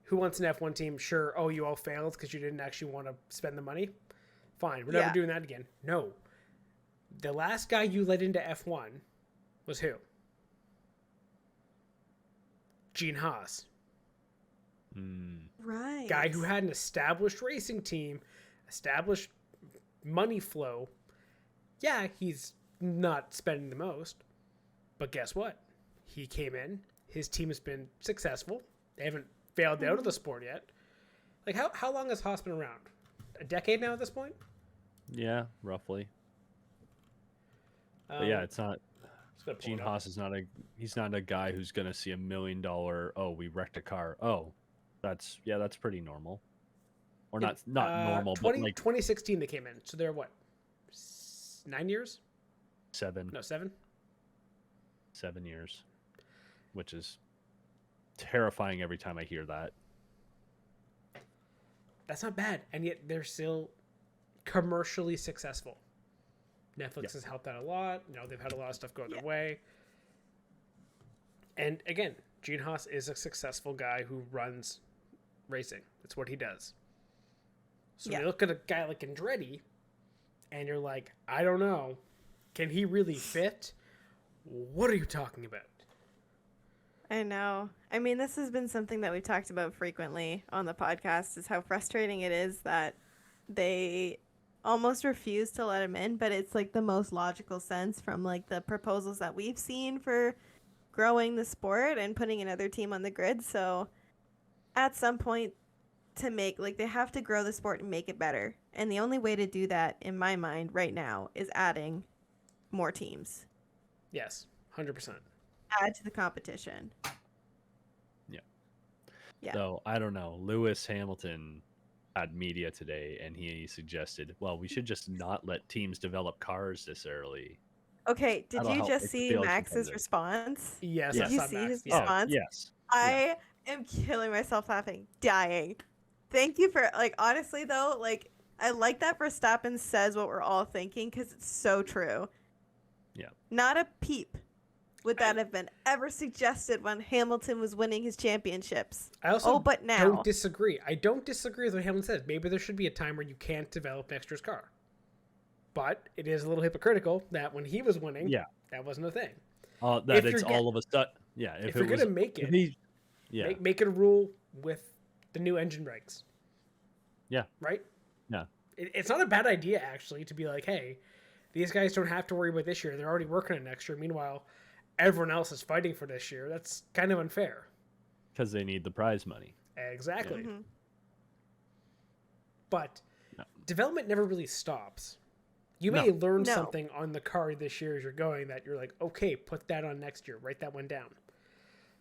who wants an F1 team. Sure. Oh, you all failed because you didn't actually want to spend the money. Fine. We're never doing that again. No. The last guy you let into F1 was who? Gene Haas. Right. Guy who had an established racing team, established money flow. Yeah, he's not spending the most. But guess what? He came in. His team has been successful. They haven't failed out of the sport yet. Like, how long has Haas been around? A decade now at this point? Yeah, roughly. But yeah, it's not. Gene Haas is not a guy who's gonna see $1 million. Oh, we wrecked a car. Oh, that's pretty normal. Or not normal. 2016 they came in. So they're what? 9 years? 7. No, 7. 7 years, which is terrifying every time I hear that. That's not bad, and yet they're still commercially successful. Netflix has helped out a lot. You know, they've had a lot of stuff go their way. And again, Gene Haas is a successful guy who runs racing. That's what he does. So you look at a guy like Andretti, and you're like, I don't know. Can he really fit? What are you talking about? I know. I mean, this has been something that we've talked about frequently on the podcast, is how frustrating it is that they almost refuse to let him in, but it's like the most logical sense from like the proposals that we've seen for growing the sport and putting another team on the grid. So at some point to make, like, they have to grow the sport and make it better. And the only way to do that, in my mind right now, is adding more teams. Yes, 100%. Add to the competition. Yeah. So I don't know. Lewis Hamilton had media today, and he suggested, well, we should just not let teams develop cars this early. Okay, did That'll you help just make the see field Max's competitive. response? Yes, Did I you saw see Max. his Yeah. response? Yes. I am killing myself laughing, dying. Thank you for, like, honestly though, like, I like that Verstappen says what we're all thinking, because it's so true. Yeah. Not a peep would that have been ever suggested when Hamilton was winning his championships. I also but now. don't disagree. I don't disagree with what Hamilton says. Maybe there should be a time where you can't develop next year's car. But it is a little hypocritical that when he was winning, that wasn't a thing. That it's all of a sudden. Yeah. If you're going to make it, make it a rule with the new engine brakes. Yeah. Right? Yeah. It's not a bad idea, actually, to be like, hey, these guys don't have to worry about this year. They're already working on next year. Meanwhile, everyone else is fighting for this year. That's kind of unfair. Because they need the prize money. Exactly. Mm-hmm. But development never really stops. You may learn something on the car this year as you're going that you're like, okay, put that on next year. Write that one down.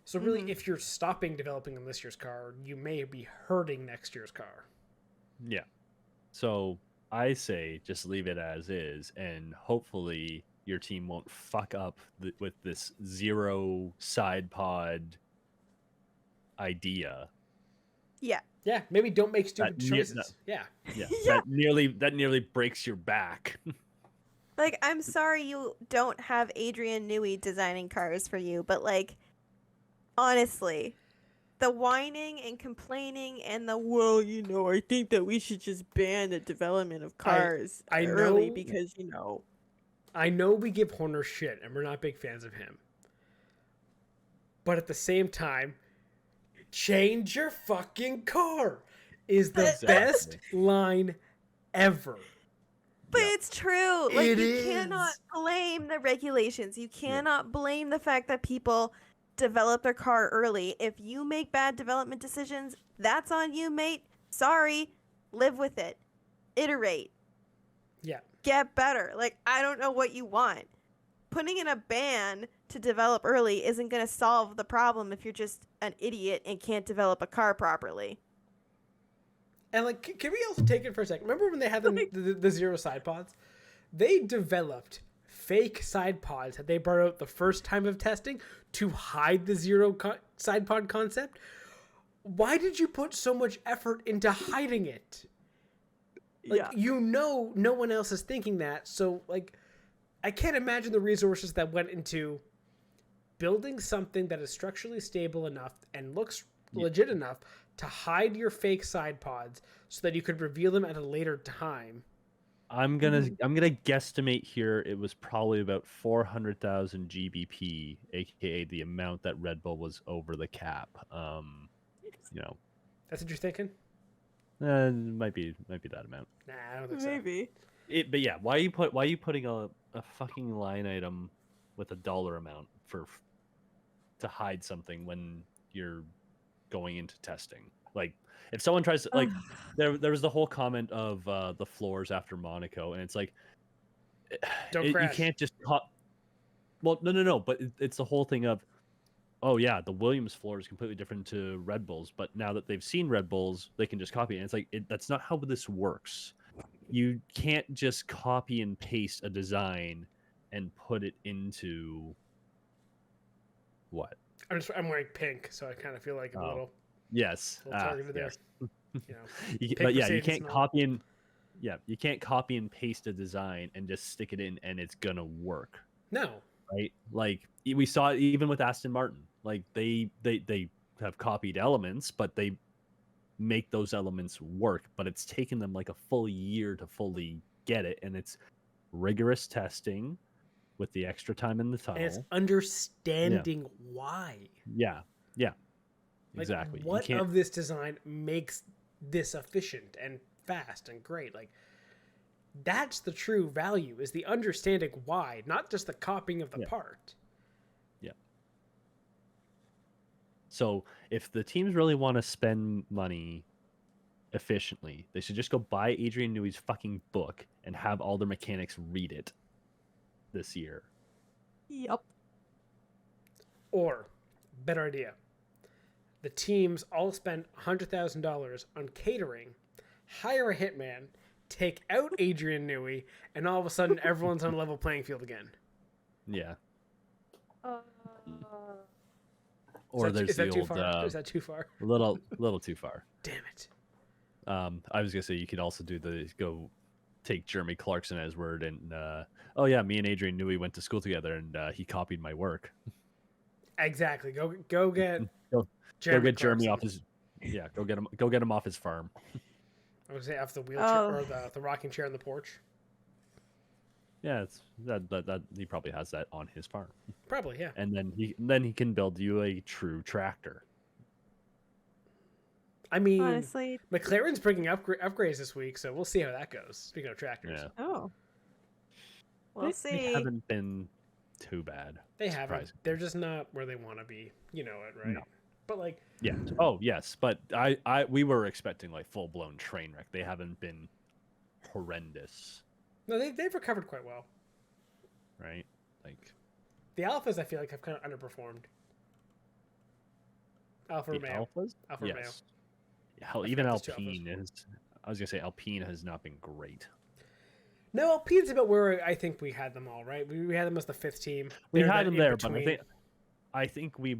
So really, if you're stopping developing on this year's car, you may be hurting next year's car. Yeah. So I say just leave it as is, and hopefully your team won't fuck up with this 0 side pod idea. Yeah. Yeah, maybe don't make stupid choices. Yeah. That nearly breaks your back. Like, I'm sorry you don't have Adrian Newey designing cars for you, but, like, honestly, the whining and complaining and the, well, you know, I think that we should just ban the development of cars early because, you know. I know we give Horner shit, and we're not big fans of him. But at the same time, change your fucking car is the best line ever. But it's true. Like, you cannot blame the regulations. You cannot blame the fact that people develop their car early. If you make bad development decisions, that's on you, mate. Sorry. Live with it. Iterate. Yeah. Get better. Like, I don't know what you want. Putting in a ban to develop early isn't going to solve the problem if you're just an idiot and can't develop a car properly. And like, can we also take it for a second? Remember when they had the zero side pods? They developed fake side pods that they brought out the first time of testing to hide the side pod concept. Why did you put so much effort into hiding it? Like, no one else is thinking that. So, like, I can't imagine the resources that went into building something that is structurally stable enough and looks legit enough to hide your fake side pods so that you could reveal them at a later time. I'm gonna guesstimate here. It was probably about 400,000 GBP, aka the amount that Red Bull was over the cap. That's what you're thinking? Might be that amount. Nah, I don't think Maybe. But yeah, why are you putting a fucking line item with a dollar amount to hide something when you're going into testing? Like, if someone tries to, like, there was the whole comment of the floors after Monaco, and it's like, Don't crash. You can't just well, no, but it's the whole thing of, oh yeah, the Williams floor is completely different to Red Bull's, but now that they've seen Red Bull's, they can just copy it. And it's like, that's not how this works. You can't just copy and paste a design and put it into what? I'm wearing pink, so I kind of feel like a little yes, targeted there. Yes. But yeah, you can't copy and you can't copy and paste a design and just stick it in and it's gonna work. No, right? Like, we saw it even with Aston Martin. Like, they have copied elements, but they make those elements work. But it's taken them like a full year to fully get it, and it's rigorous testing with the extra time in the tunnel. and it's understanding why. Yeah, Like, exactly. What of this design makes this efficient and fast and great? Like, that's the true value, is the understanding why, not just the copying of the part. Yeah. So if the teams really want to spend money efficiently, they should just go buy Adrian Newey's fucking book and have all their mechanics read it this year. Yep. Or, better idea, the teams all spend $100,000 on catering, hire a hitman, take out Adrian Newey, and all of a sudden everyone's on a level playing field again. Yeah. Or there's the old is that too far? little too far. Damn it. I was gonna say you could also go take Jeremy Clarkson at his word and oh yeah, me and Adrian Newey went to school together and he copied my work. Exactly. Go get Jeremy off his go get him off his farm. I would say off the wheelchair or the rocking chair on the porch. Yeah, it's that he probably has that on his farm. Probably, yeah. And then he can build you a true tractor. I mean, honestly, McLaren's bringing upgrades this week, so we'll see how that goes. Speaking of tractors, we'll see. They haven't been too bad. They haven't. They're just not where they want to be. You know it, right? No. But like, yeah. Oh yes, but we were expecting like full blown train wreck. They haven't been horrendous. No, they've recovered quite well. Right, like the Alphas, I feel like have kind of underperformed. Alfa Romeo. Alfa Romeo. Hell, even Alpine is. I was gonna say Alpine has not been great. No, Alpine's about where I think we had them all, right? We had them as the fifth team. We had them there, but I think we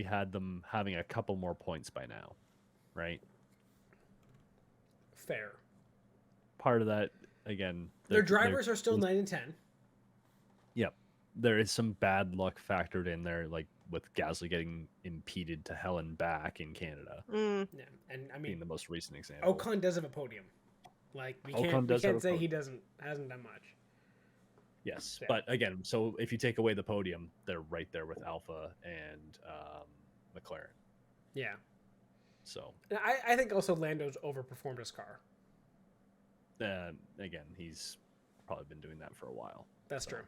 had them having a couple more points by now, right? Fair. Part of that, again, their drivers are still 9 and 10. Yep, there is some bad luck factored in there, like with Gasly getting impeded to hell and back in Canada. Yeah, and I mean, being the most recent example. Ocon does have a podium. Like we can't say he hasn't done much. Yes, yeah. But again, so if you take away the podium, they're right there with Alpha and McLaren. Yeah. So I think also Lando's overperformed his car. Again, he's probably been doing that for a while. That's true.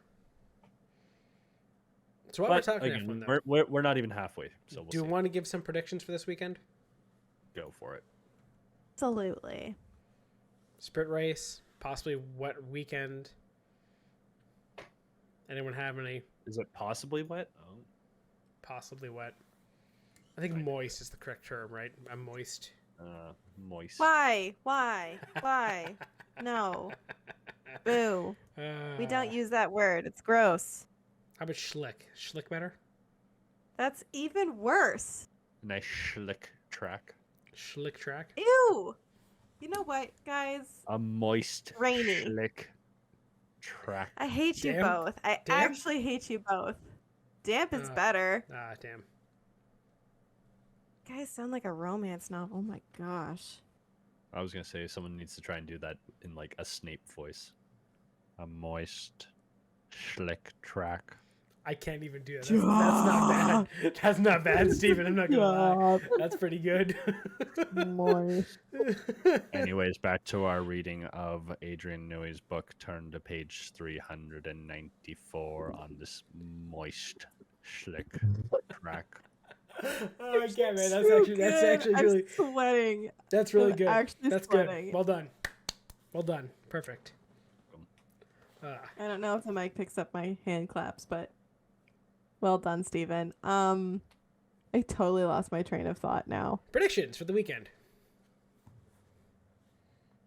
So what we're talking again, we're not even halfway. So we'll do you want to give some predictions for this weekend? Go for it. Absolutely. Sprint race, possibly wet weekend. Anyone have any? Is it possibly wet? Possibly wet. I think moist is the correct term, right? I'm moist. Moist. Why? No. Boo. We don't use that word. It's gross. How about schlick? Schlick better? That's even worse. Nice schlick track. Schlick track? Ew. You know what, guys? A moist Rainy. schlick track. I hate you Damp? both. I Damp? actually hate you both. Damp is better. Ah, damn. You guys sound like a romance novel. Oh my gosh. I was gonna say someone needs to try and do that in like a Snape voice. A moist schlick track. I can't even do that. That's not bad. That's not bad, Steven. I'm not going to lie. That's pretty good. Moist. Anyways, back to our reading of Adrian Newey's book. Turn to page 394 on this moist schlick track. Oh, I can't, man. That's actually really. I'm sweating. That's really I'm good. actually That's sweating. good. Well done. Well done. Perfect. I don't know if the mic picks up my hand claps, but well done, Steven. I totally lost my train of thought now. Predictions for the weekend.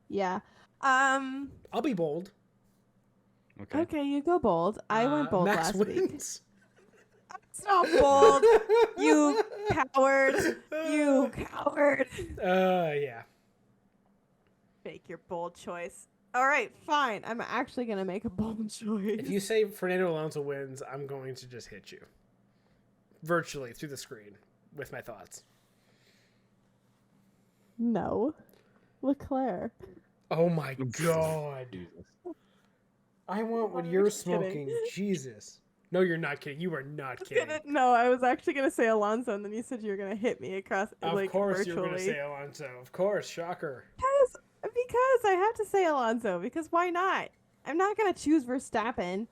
Yeah. I'll be bold. Okay, you go bold. I went bold Max last week. wins. It's not bold. You coward. You coward. Yeah. Make your bold choice. All right, fine. I'm actually going to make a bold choice. If you say Fernando Alonso wins, I'm going to just hit you. Virtually through the screen with my thoughts. No. Leclerc. Oh my god. I want what you're just kidding. smoking. Jesus. No, you're not kidding. You are not kidding. No, I was actually going to say Alonso, and then you said you were going to hit me across, Of course virtually. you were going to say Alonso. Of course. Shocker. Because I have to say Alonso, because why not? I'm not going to choose Verstappen.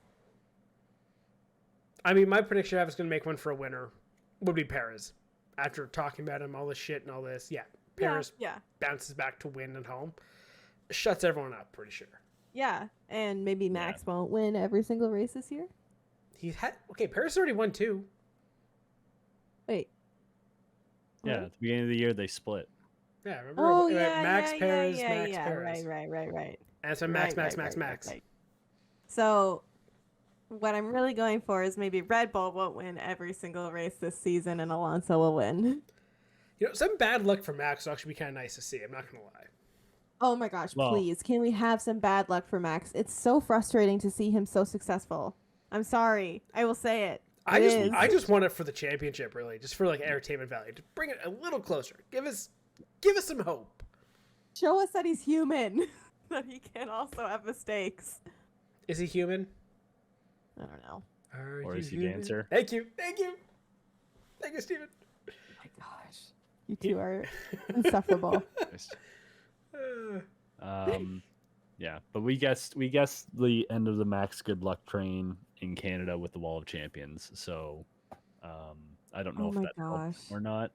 I mean, my prediction I was going to make one for a winner would be Perez. After talking about him, all this shit and all this. Yeah, Perez bounces back to win at home. Shuts everyone up, pretty sure. Yeah, and maybe Max won't win every single race this year. Perez already won 2. Wait. Yeah, at the beginning of the year, they split. Yeah, remember? Oh, Max Perez, yeah, Perez. Right. And so Max. So, what I'm really going for is maybe Red Bull won't win every single race this season, and Alonso will win. You know, some bad luck for Max will actually be kind of nice to see. I'm not going to lie. Oh my gosh, please. Can we have some bad luck for Max? It's so frustrating to see him so successful. I'm sorry. I will say it. I just want it for the championship, really. Just for like entertainment value. To bring it a little closer. Give us some hope. Show us that he's human. That he can also have mistakes. Is he human? I don't know. Or is he Dancer? Thank you, Steven. Oh my gosh. You two are insufferable. Yeah, but we guessed the end of the Max good luck train in Canada with the Wall of Champions. So I don't know if that helps or not.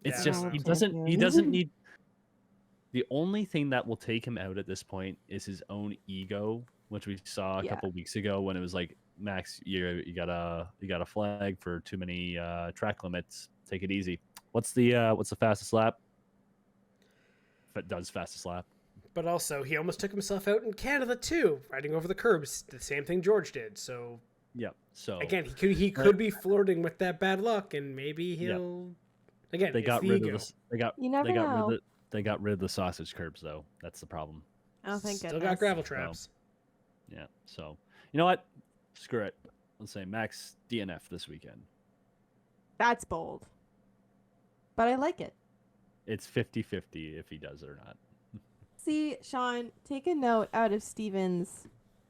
It's just he doesn't need. The only thing that will take him out at this point is his own ego, which we saw a couple weeks ago when it was like, Max, you got a flag for too many track limits. Take it easy. What's the fastest lap? If it does fastest lap. But also, he almost took himself out in Canada too, riding over the curbs. The same thing George did. So yep. So again, he could be flirting with that bad luck, and maybe he'll. Again, they got rid of the they got rid of the sausage curbs though. That's the problem. Oh, thank goodness. Still got gravel traps. So, yeah. So you know what? Screw it. Let's say Max DNF this weekend. That's bold. But I like it. It's 50-50 if he does it or not. See, Sean, take a note out of Steven's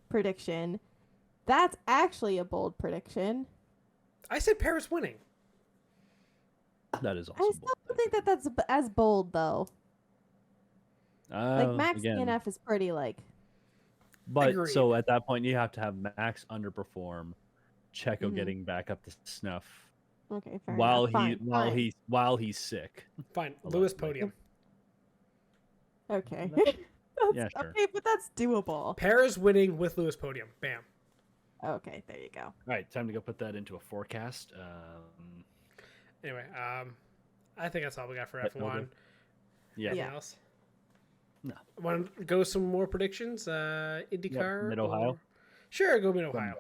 prediction. That's actually a bold prediction. I said Paris winning. That is also I still don't think that's as bold, though. Like, Max DNF is pretty, like... But, Agreed. So at that point, you have to have Max underperform, Checo getting back up to snuff. Okay, fair while enough. While he's sick. Fine. Lewis podium. Okay. Yeah, sure. Okay, but that's doable. Paris winning with Lewis podium. Bam. Okay, there you go. All right, time to go put that into a forecast. Anyway, I think that's all we got for That F1. order? Yeah. Anything Yeah. else? No. Want to go some more predictions? IndyCar? Mid-Ohio? or- Sure, go Mid-Ohio.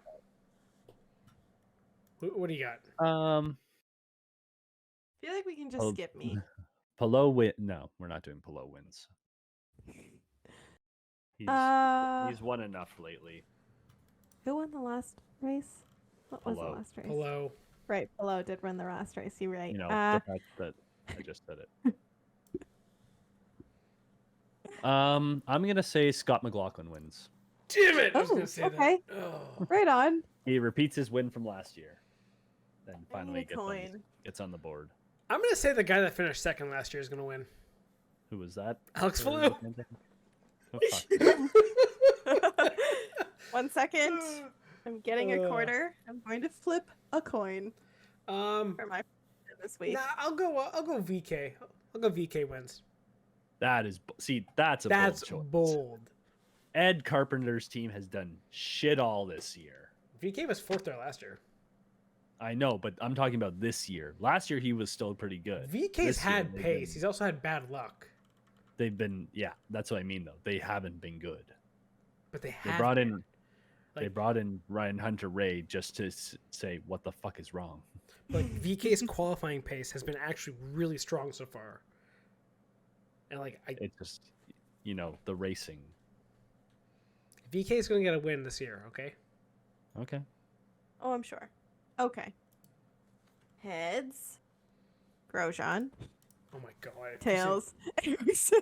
What do you got? I feel like we can just Oh, skip me. Pelot win. No, we're not doing Pelot wins. He's won enough lately. Who won the last race? What was the Pelot. last race? Hello. Right, Pelot did win the last race. You're right. You know, the fact that I just said it. I'm gonna say Scott McLaughlin wins. Damn it! I was Oh, going to say okay. that. Oh. Right on. He repeats his win from last year. Then I need finally a coin. gets on the board. I'm going to say the guy that finished second last year is going to win. Who was that? Alex For- Falou. Oh, fuck. 1 second. I'm getting a quarter. I'm going to flip a coin for my this week. Nah, I'll go VK. I'll go VK wins. That's a That's bold choice. bold. Ed Carpenter's team has done shit all this year. VK was fourth there last year. I know, but I'm talking about this year. Last year he was still pretty good. VK's This year, had they've pace. been- He's also had bad luck. They've been, yeah, that's what I mean though. They haven't been good. But they They have brought been. in Ryan Hunter-Ray just to say what the fuck is wrong. Like VK's qualifying pace has been actually really strong so far. And It's just, the racing. VK's going to get a win this year, okay? Okay. Oh, I'm sure. Okay. Heads. Grosjean. Oh my god. Tails. Ericsson.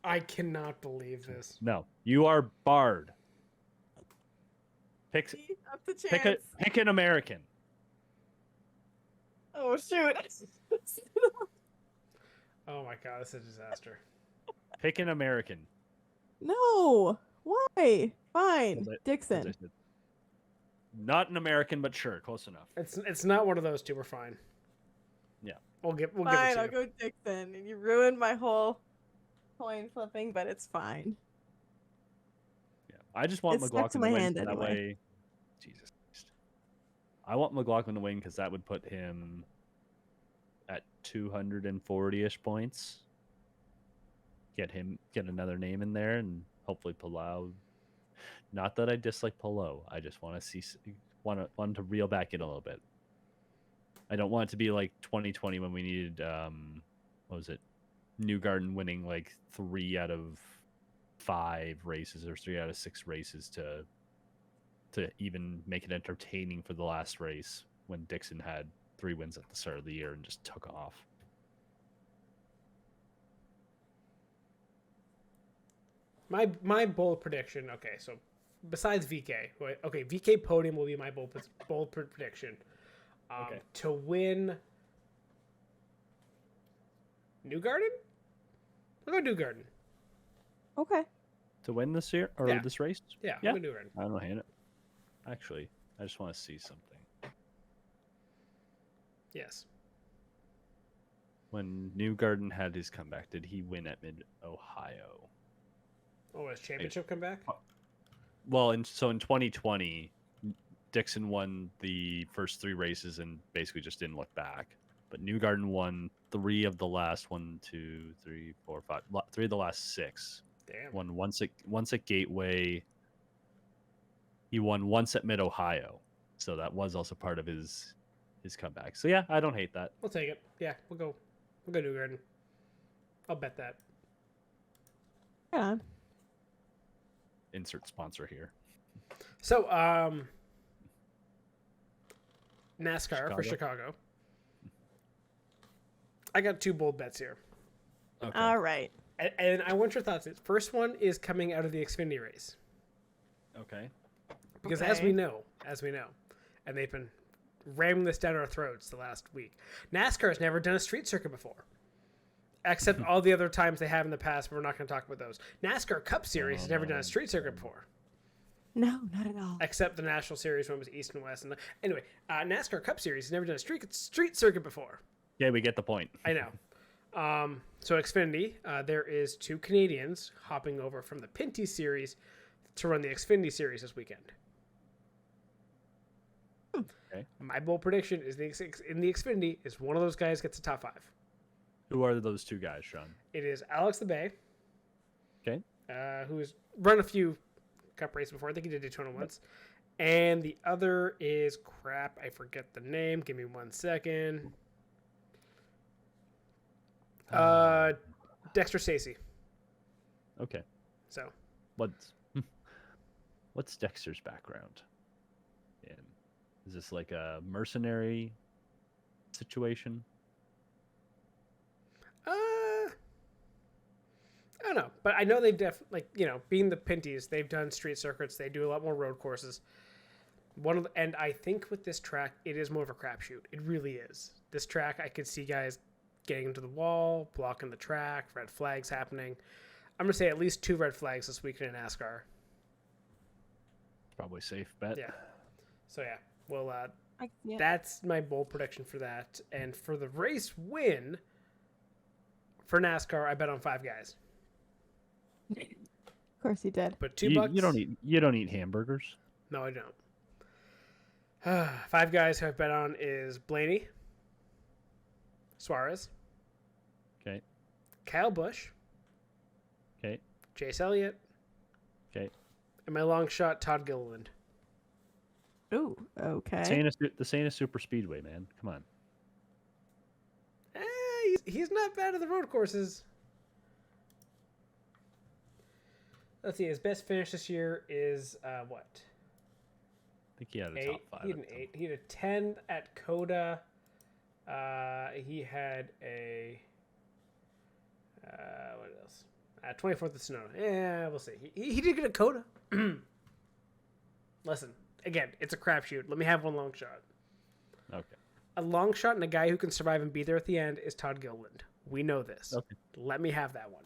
I cannot believe this. No, you are barred. Pick Up the chance. an American. Oh, shoot. Oh my god, this is a disaster. Pick an American. No. Why? Fine. As I Dixon. said. Not an American, but sure, close enough. It's not one of those two. We're fine. Yeah. We'll give Fine, it I'll to you. go Dixon. And you ruined my whole coin flipping, but it's fine. Yeah. I just want It stuck McLaughlin to to my win. hand So that anyway. way, Jesus Christ. I want McLaughlin to win because that would put him at 240-ish points. Get another name in there, and hopefully Palau. Not that I dislike Palau. I just want to want to reel back in a little bit. I don't want it to be like 2020 when we needed what was it? Newgarden winning like 3 out of 5 races or 3 out of 6 races to even make it entertaining for the last race when Dixon had 3 wins at the start of the year and just took off. My bold prediction. Okay, so besides VK, okay, VK podium will be my bold prediction. Okay. To win Newgarden? I'll go Newgarden. Okay. To win this year or Yeah. this race? Yeah, Yeah. I'll go Newgarden. I don't hate it. Actually, I just want to see something. Yes. When Newgarden had his comeback, did he win at Mid-Ohio? Oh, has championship come back? Well, in 2020, Dixon won the first 3 races and basically just didn't look back. But Newgarden won 3 of the last 3 of the last 6. Damn. Won once at Gateway. He won once at Mid-Ohio, so that was also part of his comeback. So yeah, I don't hate that. We'll take it. Yeah, we'll go Newgarden. I'll bet that. Right on. Insert sponsor here. So, NASCAR for Chicago. I got 2 bold bets here. Okay. All right. And I want your thoughts. First one is coming out of the Xfinity race. Okay. Because Okay. as we know, and they've been ramming this down our throats the last week, NASCAR has never done a street circuit before. Except all the other times they have in the past, but we're not going to talk about those. NASCAR Cup Series has never done a street circuit before. No, not at all. Except the National Series one was East and West. Anyway, NASCAR Cup Series has never done a street circuit before. Yeah, we get the point. I know. So Xfinity, there is 2 Canadians hopping over from the Pinty Series to run the Xfinity Series this weekend. Okay. My bold prediction is in the Xfinity is one of those guys gets a top 5. Who are those two guys, Sean? It is Alex the Bay, Okay. who's run a few cup races before. I think he did Daytona once. And the other is crap. I forget the name. Give me 1 second. Dexter Stacy. Okay. So What's Dexter's background? Is this like a mercenary situation? I don't know, but I know they've being the Pinties, they've done street circuits. They do a lot more road courses. And I think with this track, it is more of a crapshoot. It really is. This track, I could see guys getting into the wall, blocking the track, red flags happening. I'm gonna say at least 2 red flags this weekend in NASCAR. Probably safe bet. Yeah. So yeah, well, Yeah. that's my bold prediction for that. And for the race win for NASCAR, I bet on 5 guys. Of course you did. But $2. You don't eat hamburgers. No, I don't. 5 guys who I've bet on is Blaney, Suarez, Okay. Kyle Busch, Okay. Chase Elliott, Okay. and my long shot Todd Gilliland. Ooh, okay. The Santa Super Speedway, man. Come on. He's not bad at the road courses. Let's see. His best finish this year is what? I think he had a 8. top 5. He had an 8. He had a 10 at Coda. He had a what else? 24th at Sonoma. Yeah, we'll see. He did get a Coda. Listen, again, it's a crapshoot. Let me have one long shot. Okay. A long shot and a guy who can survive and be there at the end is Todd Gilliland. We know this. Okay. Let me have that one.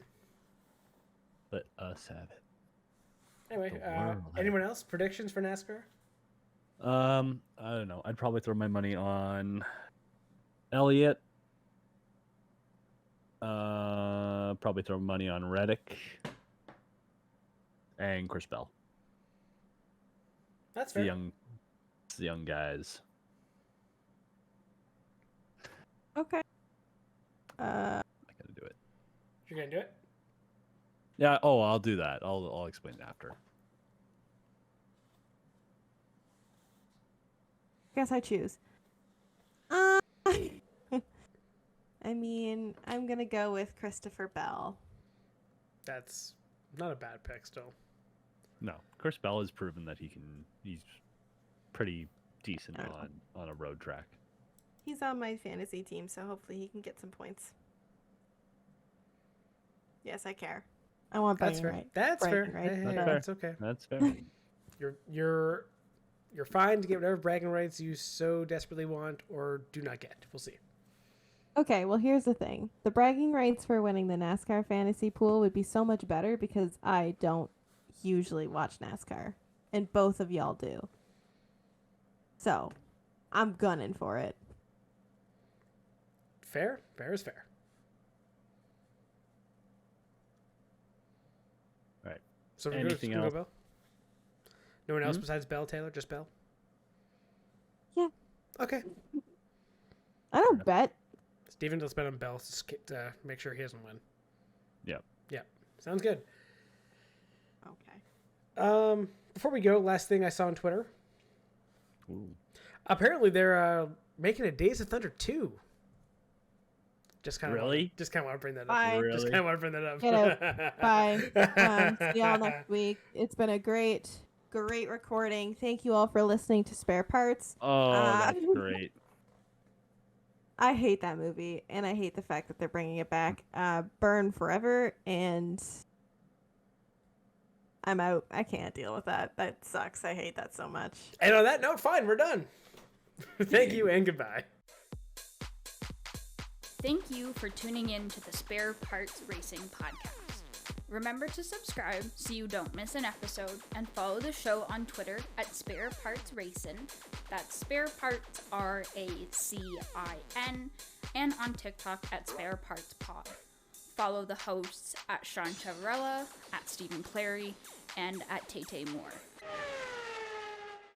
Let us have it. Anyway, The world. anyone else? Predictions for NASCAR? I don't know. I'd probably throw my money on Elliott. Probably throw money on Reddick and Chris Bell. That's The fair. young guys. Okay. I gotta do it. You're going to do it? Yeah. Oh, I'll do that. I'll explain it after. Guess I choose. I mean, I'm gonna go with Christopher Bell. That's not a bad pick still. No, Chris Bell has proven that he's pretty decent Oh. on a road track. He's on my fantasy team, so hopefully he can get some points. Yes, I care. I want That's bragging fair. right. That's fair. Bragging rights, Hey, but, fair. that's okay. That's fair. You're fine to get whatever bragging rights you so desperately want or do not get. We'll see. Okay, well, here's the thing. The bragging rights for winning the NASCAR fantasy pool would be so much better because I don't usually watch NASCAR, and both of y'all do. So, I'm gunning for it. Fair. Fair is fair. All right. So we're Anything good. else? Bell? No one else besides Bell, Taylor? Just Bell? Yeah. Okay. I don't bet. Steven does bet on Bell to make sure he doesn't win. Yep. Yep. Sounds good. Okay. Before we go, last thing I saw on Twitter. Ooh. Apparently they're making a Days of Thunder 2. Just kind of Really? Just kind of want to bring that up. Bye. Just Really? kind of want to bring that up. Get out. Bye. See y'all next week. It's been a great recording. Thank you all for listening to Spare Parts. Oh, that's great. I hate that movie, and I hate the fact that they're bringing it back. Burn forever, and I'm out. I can't deal with that. That sucks. I hate that so much. And on that note, fine, we're done. Thank you and goodbye. Thank you for tuning in to the Spare Parts Racing Podcast. Remember to subscribe so you don't miss an episode, and follow the show on Twitter at Spare Parts Racing. That's Spare Parts RACIN, and on TikTok at Spare Parts Pod. Follow the hosts at Sean Chavarella, at Stephen Clary, and at Tay Moore.